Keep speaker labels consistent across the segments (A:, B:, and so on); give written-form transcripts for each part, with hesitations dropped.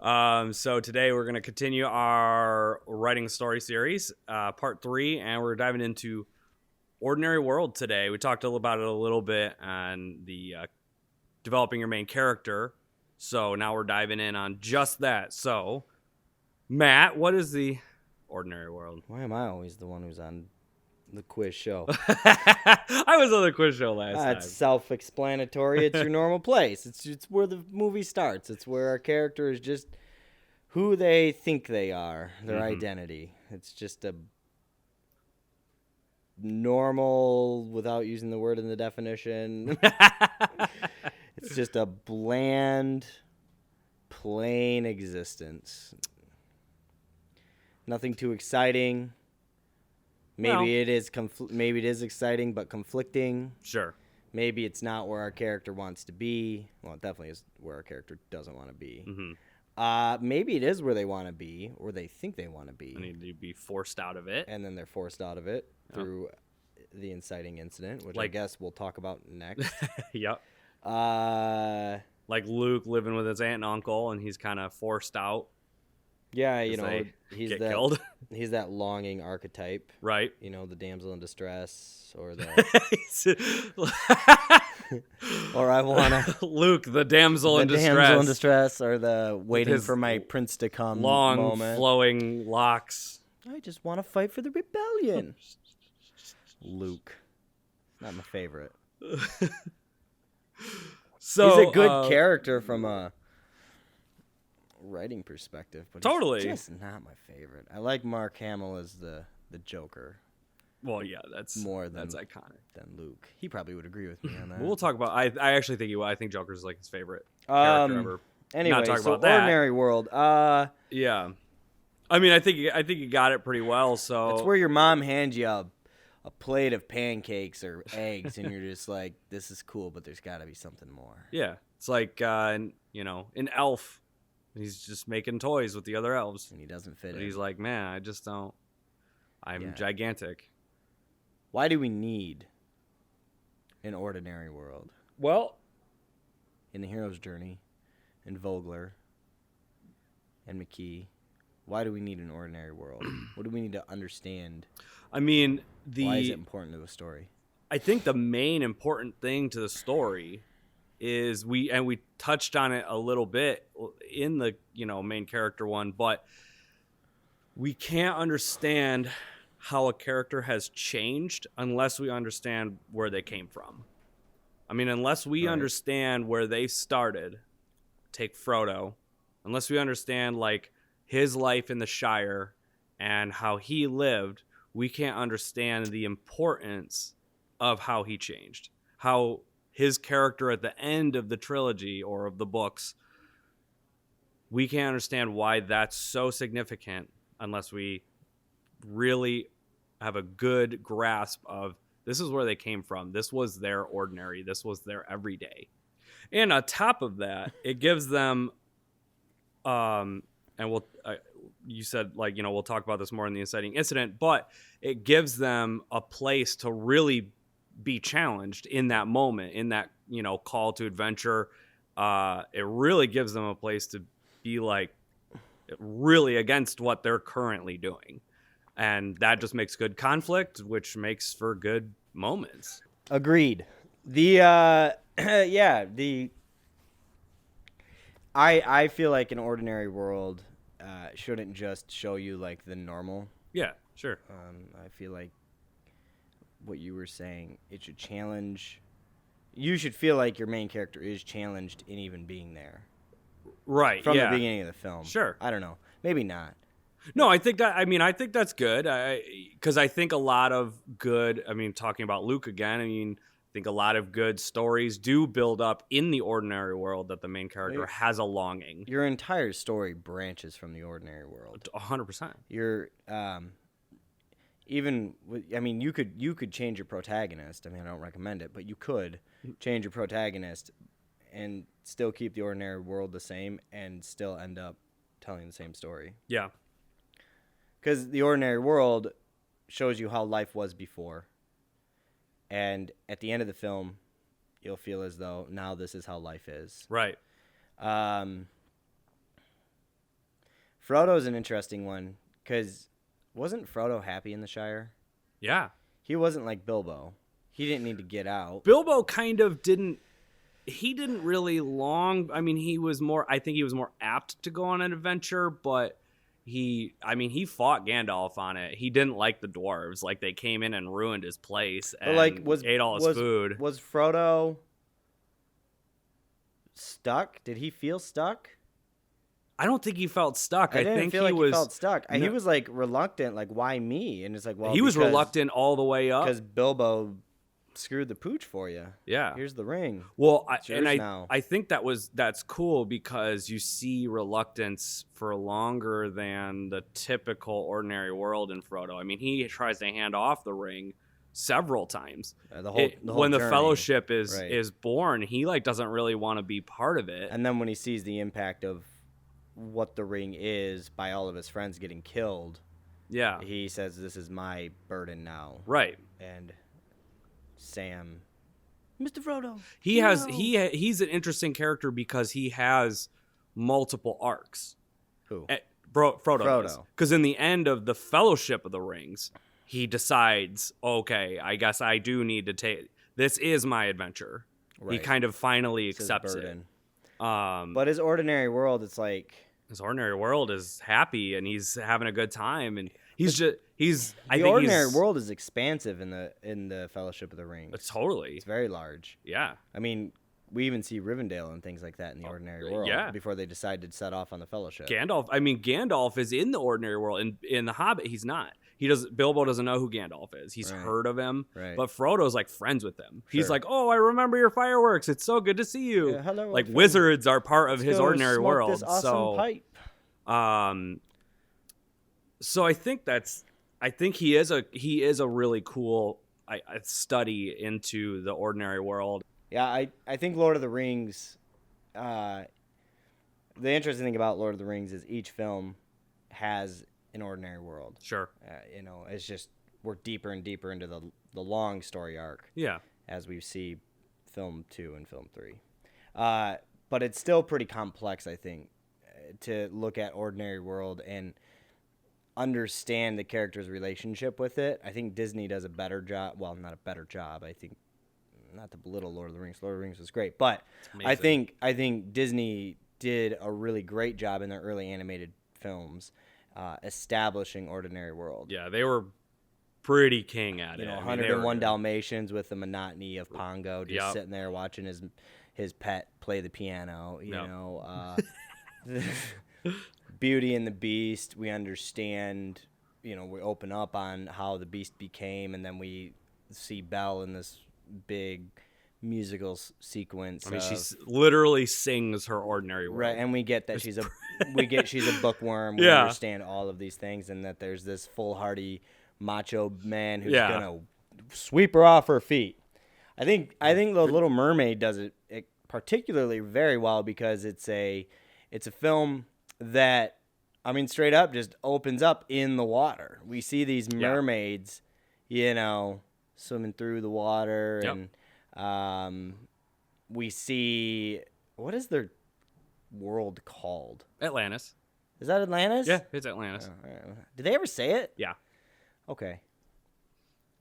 A: So today we're going to continue our writing story series, part 3, and we're diving into Ordinary World today. We talked about it a little bit on the developing your main character. So now we're diving in on just that. So, Matt, what is the Ordinary World?
B: Why am I always the one who's on the quiz show?
A: I was on the quiz show last time.
B: It's self-explanatory. It's your normal place. It's where the movie starts. It's where our character is just who they think they are, their identity. It's just a normal, without using the word in the definition. It's just a bland, plain existence. Nothing too exciting. Maybe it is maybe it is exciting but conflicting.
A: Sure.
B: Maybe it's not where our character wants to be. Well, it definitely is where our character doesn't want to be. Maybe it is where they want to be, or they think they want to be.
A: They need to be forced out of it.
B: And then they're forced out of it through the inciting incident, which I guess we'll talk about next.
A: Yep. Like Luke living with his aunt and uncle, and he's kind of forced out.
B: Yeah, he's
A: get killed.
B: He's that longing archetype,
A: right?
B: The damsel in distress, or the or I wanna
A: Luke, the damsel in
B: distress, or the waiting for my prince to come
A: long
B: moment.
A: Flowing locks.
B: I just want to fight for the rebellion. Luke, not my favorite.
A: So
B: he's a good character from a writing perspective, but
A: totally
B: he's just not my favorite. I like Mark Hamill as the Joker.
A: Well, yeah, that's iconic
B: than Luke. He probably would agree with me on that.
A: We'll talk about. I actually think I think Joker's like his favorite character ever.
B: Anyway,
A: not talk
B: so
A: about that.
B: Ordinary World.
A: Yeah, I mean, I think you got it pretty well. So
B: it's where your mom hands you a plate of pancakes or eggs, and you're just like, this is cool, but there's got to be something more.
A: Yeah, it's like an elf. He's just making toys with the other elves.
B: And he doesn't fit in.
A: He's like, man, I just don't. I'm gigantic.
B: Why do we need an ordinary world?
A: Well,
B: in The Hero's Journey, in Vogler, and McKee, why do we need an ordinary world? What do we need to understand?
A: I mean,
B: why is it important to the story?
A: I think the main important thing to the story is we touched on it a little bit in the main character one, but we can't understand how a character has changed unless we understand where they came from. I mean, unless we understand where they started, take Frodo, unless we understand like his life in the Shire and how he lived, we can't understand the importance of how he changed, how his character at the end of the trilogy or of the books, we can't understand why that's so significant unless we really have a good grasp of this is where they came from. This was their ordinary. This was their everyday. And on top of that, it gives them, and you said we'll talk about this more in the inciting incident, but it gives them a place to really be challenged in that moment, in that call to adventure. It really gives them a place to be like really against what they're currently doing, and that just makes good conflict, which makes for good moments.
B: Agreed. I feel like an ordinary world shouldn't just show you like the normal.
A: Yeah, sure.
B: I feel like what you were saying, it should challenge. You should feel like your main character is challenged in even being there.
A: Right.
B: From the beginning of the film.
A: Sure.
B: I don't know. Maybe not.
A: No, I think that's good. Because I think a lot of good, talking about Luke again, I think a lot of good stories do build up in the ordinary world that the main character has a longing.
B: Your entire story branches from the ordinary world.
A: 100%.
B: You're, you could change your protagonist. I don't recommend it, but you could change your protagonist and still keep the ordinary world the same and still end up telling the same story.
A: Yeah.
B: Because the ordinary world shows you how life was before. And at the end of the film, you'll feel as though now this is how life is.
A: Right.
B: Frodo's an interesting one because wasn't Frodo happy in the Shire?
A: Yeah.
B: He wasn't like Bilbo. He didn't need to get out.
A: Bilbo kind of didn't. He didn't really long. I mean, I think he was more apt to go on an adventure, but he fought Gandalf on it. He didn't like the dwarves. Like, they came in and ruined his place and ate all his food.
B: Was Frodo stuck? Did he feel stuck?
A: I don't think he felt stuck.
B: I didn't feel like he felt stuck.
A: No,
B: he was like reluctant, like, why me? And it's like, well,
A: he was reluctant all the way up
B: because Bilbo screwed the pooch for you.
A: Yeah.
B: Here's the ring.
A: Well, I think that's cool because you see reluctance for longer than the typical ordinary world in Frodo. I mean, he tries to hand off the ring several times.
B: The whole
A: when the
B: journey.
A: Fellowship is born, he like doesn't really want to be part of it.
B: And then when he sees the impact of what the ring is by all of his friends getting killed,
A: yeah,
B: he says, "This is my burden now."
A: Right.
B: And Sam, Mr. Frodo,
A: he's an interesting character because he has multiple arcs.
B: Who?
A: Frodo. Because in the end of the Fellowship of the Rings, he decides, okay, I guess I do need to take this is my adventure. Right. He kind of finally accepts it.
B: But his ordinary world, it's like
A: his ordinary world is happy and he's having a good time and the ordinary
B: world is expansive in the Fellowship of the Ring.
A: Totally.
B: It's very large.
A: Yeah.
B: I mean, we even see Rivendell and things like that in the ordinary world before they decide to set off on the Fellowship.
A: Gandalf is in the ordinary world. In The Hobbit, he's not. Bilbo doesn't know who Gandalf is. He's heard of him, but Frodo's like friends with him. Sure. He's like, "Oh, I remember your fireworks. It's so good to see you."
B: Yeah, hello,
A: like wizards are part of his ordinary world.
B: This awesome pipe.
A: So I think he is a really cool study into the ordinary world.
B: Yeah, I think Lord of the Rings. The interesting thing about Lord of the Rings is each film has an ordinary world.
A: Sure.
B: It's just we're deeper and deeper into the long story arc.
A: Yeah.
B: As we see film 2 and film 3. But it's still pretty complex, I think, to look at ordinary world and understand the character's relationship with it. I think Disney does a better job. Well, not a better job. I think, not to belittle Lord of the Rings. Lord of the Rings was great. But I think Disney did a really great job in their early animated films establishing ordinary world.
A: Yeah, they were pretty king at it.
B: 101 Dalmatians with the monotony of Pongo, just sitting there watching his pet play the piano. Beauty and the Beast, we understand. We open up on how the Beast became, and then we see Belle in this big musical sequence.
A: She literally sings her ordinary world.
B: Right, and we get that she's a bookworm. We understand all of these things, and that there's this foolhardy macho man who's gonna sweep her off her feet. I think The Little Mermaid does it particularly very well because it's a film that, straight up just opens up in the water. We see these mermaids, swimming through the water, and we see, what is their world called?
A: Atlantis.
B: Is that Atlantis?
A: Yeah, it's Atlantis.
B: Oh, right. Did they ever say it?
A: Yeah.
B: Okay. I've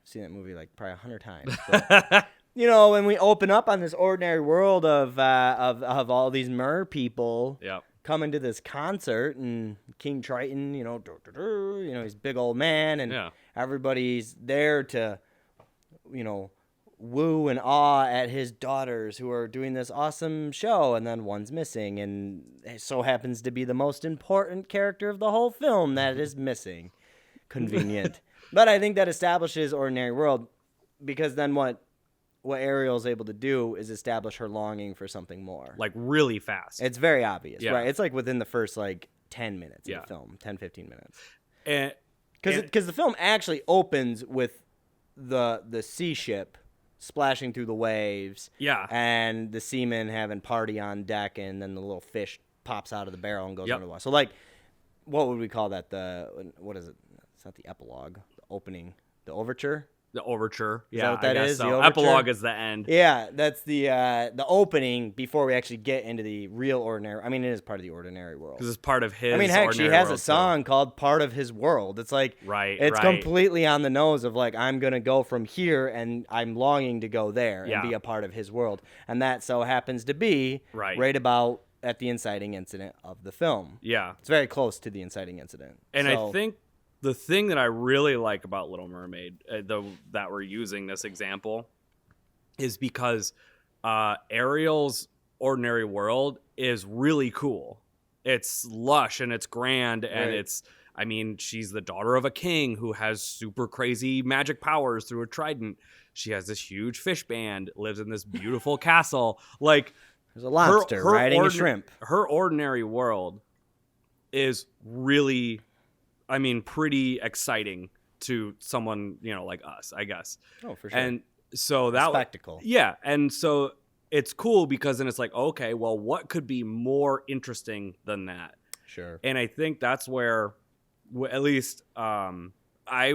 B: seen that movie like probably 100 times. But, when we open up on this ordinary world of all these mer people coming to this concert, and King Triton, he's a big old man, and everybody's there to, woo and awe at his daughters who are doing this awesome show, and then one's missing, and it so happens to be the most important character of the whole film that is missing. Convenient. But I think that establishes ordinary world, because then what Ariel's able to do is establish her longing for something more.
A: Like really fast.
B: It's very obvious, right? It's like within the first 10 minutes of the film, 10, 15 minutes. Because the film actually opens with the sea ship splashing through the waves.
A: Yeah.
B: And the seamen having party on deck, and then the little fish pops out of the barrel and goes under the water. So what would we call that? What is it? It's not the epilogue. The opening. The overture.
A: The overture.
B: Is
A: Yeah,
B: that what that
A: I guess
B: is? The
A: so.
B: overture?
A: Epilogue is the end.
B: Yeah, that's the opening before we actually get into the real ordinary. I mean, it is part of the ordinary world.
A: Because it's part of his.
B: I mean, heck, she
A: ordinary
B: has a
A: world,
B: song called "Part of His World." It's like
A: Right,
B: it's
A: right.
B: completely on the nose of like I'm gonna go from here and I'm longing to go there and be a part of his world, and that so happens to be right about at the inciting incident of the film.
A: Yeah,
B: it's very close to the inciting incident,
A: and
B: so,
A: I think the thing that I really like about Little Mermaid, that we're using this example, is because Ariel's ordinary world is really cool. It's lush and it's grand and it's, I mean, she's the daughter of a king who has super crazy magic powers through a trident. She has this huge fish band, lives in this beautiful castle. Like,
B: there's a lobster riding a shrimp.
A: Her ordinary world is really, I mean, pretty exciting to someone, like us, I guess.
B: Oh, for sure.
A: And so that
B: spectacle.
A: Yeah. And so it's cool because then it's like, okay, well, what could be more interesting than that?
B: Sure.
A: And I think that's where, at least I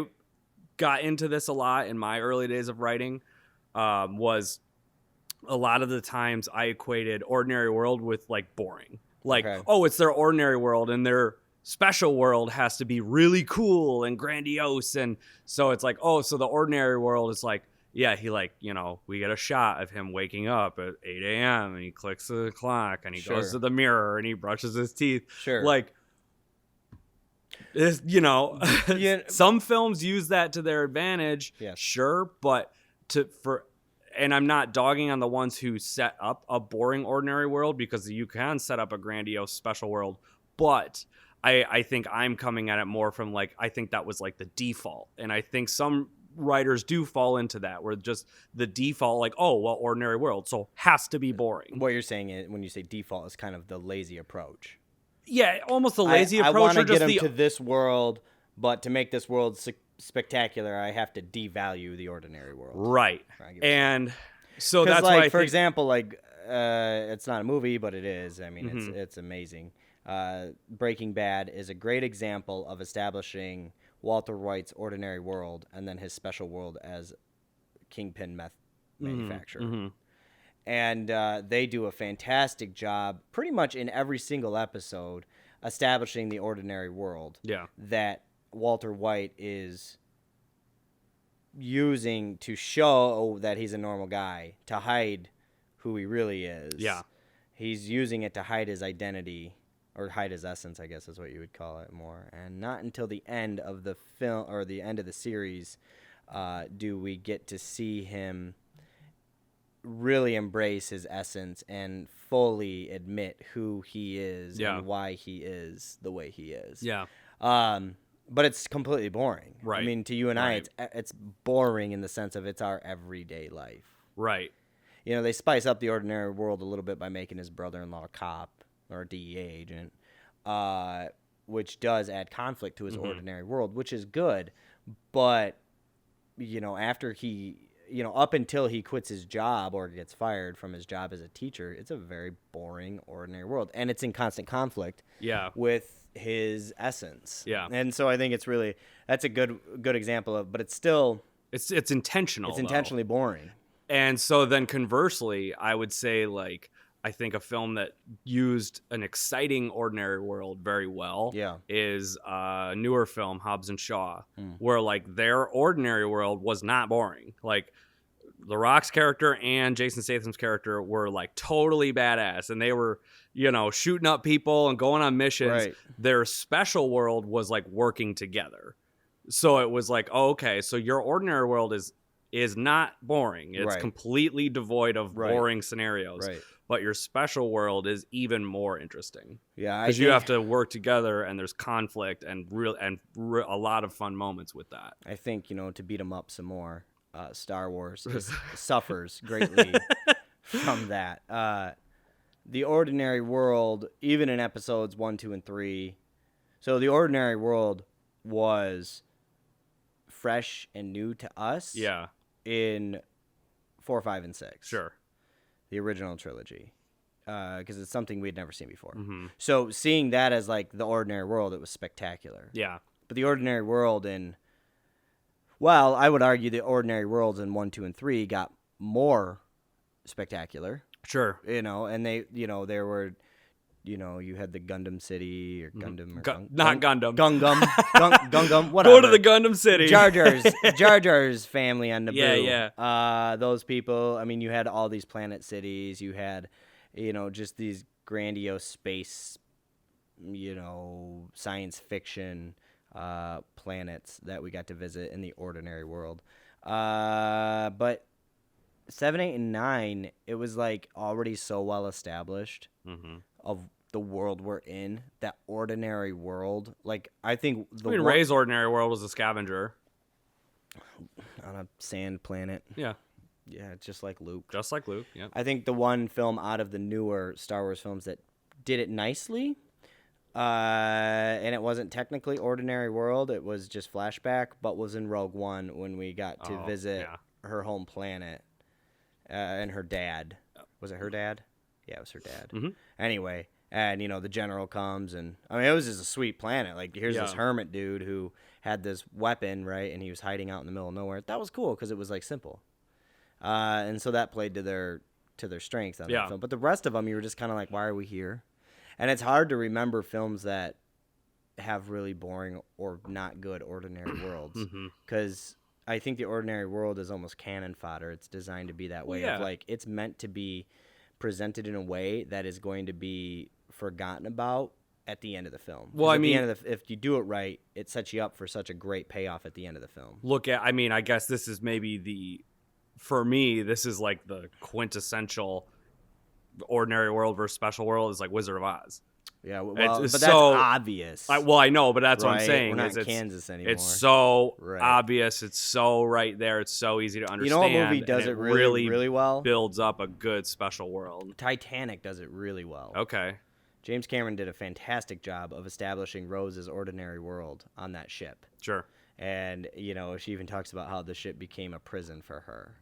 A: got into this a lot in my early days of writing, was a lot of the times I equated ordinary world with like boring. Like, oh, it's their ordinary world and their special world has to be really cool and grandiose. And so it's like, oh, so the ordinary world is like, yeah, he like, we get a shot of him waking up at 8 a.m. and he clicks the clock and he goes to the mirror and he brushes his teeth.
B: Sure.
A: Like, this, some films use that to their advantage.
B: Yes.
A: Sure. But and I'm not dogging on the ones who set up a boring ordinary world, because you can set up a grandiose special world. But I think I'm coming at it more from like, I think that was like the default. And I think some writers do fall into that, where just the default, like, oh, well, ordinary world, so has to be boring.
B: What you're saying is, when you say default, is kind of the lazy approach.
A: Yeah, almost the lazy approach.
B: I want to get them to this world, but to make this world spectacular, I have to devalue the ordinary world.
A: Right. And so that's
B: like,
A: why
B: for example, like it's not a movie, but it is. I mean, it's amazing. Breaking Bad is a great example of establishing Walter White's ordinary world and then his special world as Kingpin meth manufacturer. And they do a fantastic job pretty much in every single episode establishing the ordinary world that Walter White is using to show that he's a normal guy, to hide who he really is. Yeah. He's using it to hide his identity, or hide his essence, I guess is what you would call it more. And not until the end of the film, or the end of the series, do we get to see him really embrace his essence and fully admit who he is and why he is the way he is. Yeah. But it's completely boring. Right. I mean, to you and I, it's boring in the sense of it's our everyday life. Right. They spice up the ordinary world a little bit by making his brother-in-law a cop or a DEA agent, which does add conflict to his ordinary world, which is good. But, after he, up until he quits his job or gets fired from his job as a teacher, it's a very boring, ordinary world. And it's in constant conflict with his essence. Yeah. And so I think that's a good example of, but it's still... It's intentional, It's intentionally boring.
A: And so then conversely, I would say, like, I think a film that used an exciting ordinary world very well is a newer film, Hobbs and Shaw, where, like, their ordinary world was not boring. Like, The Rock's character and Jason Statham's character were, like, totally badass, and they were, shooting up people and going on missions. Right. Their special world was, like, working together. So it was like, oh, okay, so your ordinary world is not boring. It's completely devoid of boring scenarios. Right. But your special world is even more interesting. Yeah, because you have to work together, and there's conflict and a lot of fun moments with that.
B: I think to beat them up some more, Star Wars suffers greatly from that. The ordinary world, even in episodes 1, 2, and 3. So the ordinary world was fresh and new to us. Yeah. In 4, 5, and 6. Sure. The original trilogy, because it's something we'd never seen before. So seeing that as like the ordinary world, it was spectacular. Yeah. But the ordinary world in Well, I would argue the ordinary worlds in 1, 2, and 3 got more spectacular.
A: Sure.
B: And they, there were, you had the Gundam City or Gundam or
A: not Gundam.
B: Gungam, whatever.
A: Go to the Gundam City.
B: Jar Jar's family on Naboo.
A: Yeah.
B: Those people. I mean, you had all these planet cities. You had, just these grandiose space, science fiction planets that we got to visit in the ordinary world. But 7, 8, and 9, it was like already so well established of the world we're in, that ordinary world. Like, I think
A: Rey's ordinary world was a scavenger
B: on a sand planet.
A: Yeah,
B: just like Luke.
A: Yeah.
B: I think the one film out of the newer Star Wars films that did it nicely, and it wasn't technically ordinary world, it was just flashback, but was in Rogue One when we got to visit her home planet and her dad. Was it her dad? Yeah, it was her dad. Anyway, and the general comes, and I mean, it was just a sweet planet. Like, here's this hermit dude who had this weapon, right, and he was hiding out in the middle of nowhere. That was cool because it was like simple, and so that played to their strength on that film. But the rest of them, you were just kind of like, why are we here? And it's hard to remember films that have really boring or not good ordinary worlds, because I think the ordinary world is almost cannon fodder. It's designed to be that way. Of like, it's meant to be presented in a way that is going to be forgotten about at the end of the film. Well, if you do it right, it sets you up for such a great payoff at the end of the film.
A: I guess this is maybe for me, this is like the quintessential ordinary world versus special world is like Wizard of Oz.
B: Yeah, well, but that's obvious.
A: I know, but that's what I'm saying.
B: We're not in Kansas anymore.
A: It's so obvious. It's so right there. It's so easy to understand.
B: You know what movie does it really well?
A: Builds up a good special world.
B: Titanic does it really well.
A: Okay.
B: James Cameron did a fantastic job of establishing Rose's ordinary world on that ship.
A: Sure.
B: And, she even talks about how the ship became a prison for her.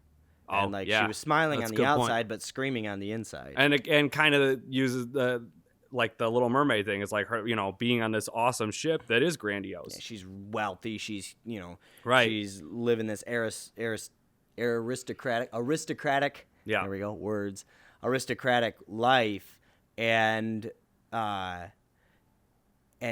A: Oh,
B: and she was smiling on the outside, but screaming on the inside.
A: And kind of uses the Little Mermaid thing. It's like her, being on this awesome ship that is grandiose.
B: Yeah, she's wealthy. She's,
A: right.
B: She's living this aristocratic.
A: Yeah.
B: There we go. Words. Aristocratic life, and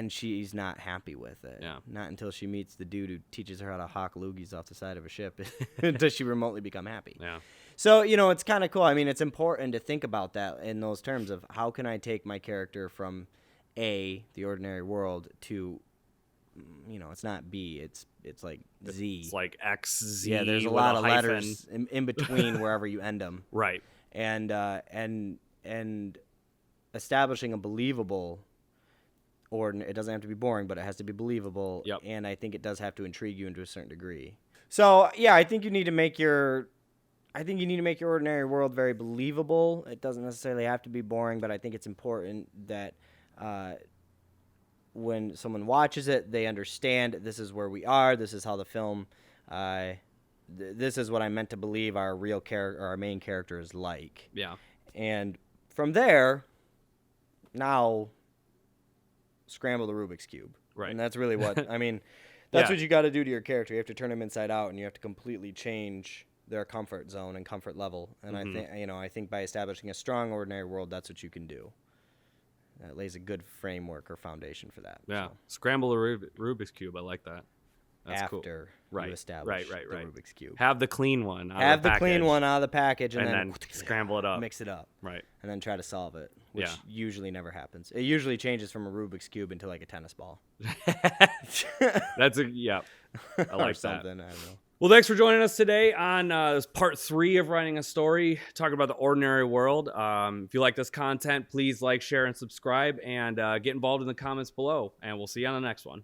B: she's not happy with it.
A: Yeah.
B: Not until she meets the dude who teaches her how to hawk loogies off the side of a ship does she remotely become happy.
A: Yeah.
B: So, it's kind of cool. I mean, it's important to think about that in those terms of how can I take my character from A, the ordinary world, to, it's not B, it's like Z.
A: It's like X, Z.
B: Yeah, there's a lot of letters in between wherever you end them.
A: Right.
B: And establishing a believable, it doesn't have to be boring, but it has to be believable.
A: Yep.
B: And I think it does have to intrigue you to a certain degree. So, yeah, I think you need to make your ordinary world very believable. It doesn't necessarily have to be boring, but I think it's important that when someone watches it, they understand this is where we are. This is how the film. This is what I meant to believe our real character, our main character, is like.
A: Yeah.
B: And from there, now scramble the Rubik's Cube.
A: Right.
B: And that's really what I mean. That's what you got to do to your character. You have to turn them inside out, and you have to completely change their comfort zone and comfort level. And I think by establishing a strong ordinary world, that's what you can do. That lays a good framework or foundation for that.
A: Yeah.
B: So.
A: Scramble the Rubik's Cube. I like that. That's
B: After
A: cool.
B: you establish the
A: right.
B: Rubik's Cube.
A: Have the clean one out
B: Have
A: of the package.
B: clean one out of the package, and
A: then scramble it up.
B: Mix it up.
A: Right.
B: And then try to solve it, which usually never happens. It usually changes from a Rubik's Cube into like a tennis ball.
A: That's I like
B: or something.
A: that.
B: I don't know.
A: Well, thanks for joining us today on this part 3 of Writing a Story, talking about the ordinary world. If you like this content, please like, share, and subscribe, and get involved in the comments below. And we'll see you on the next one.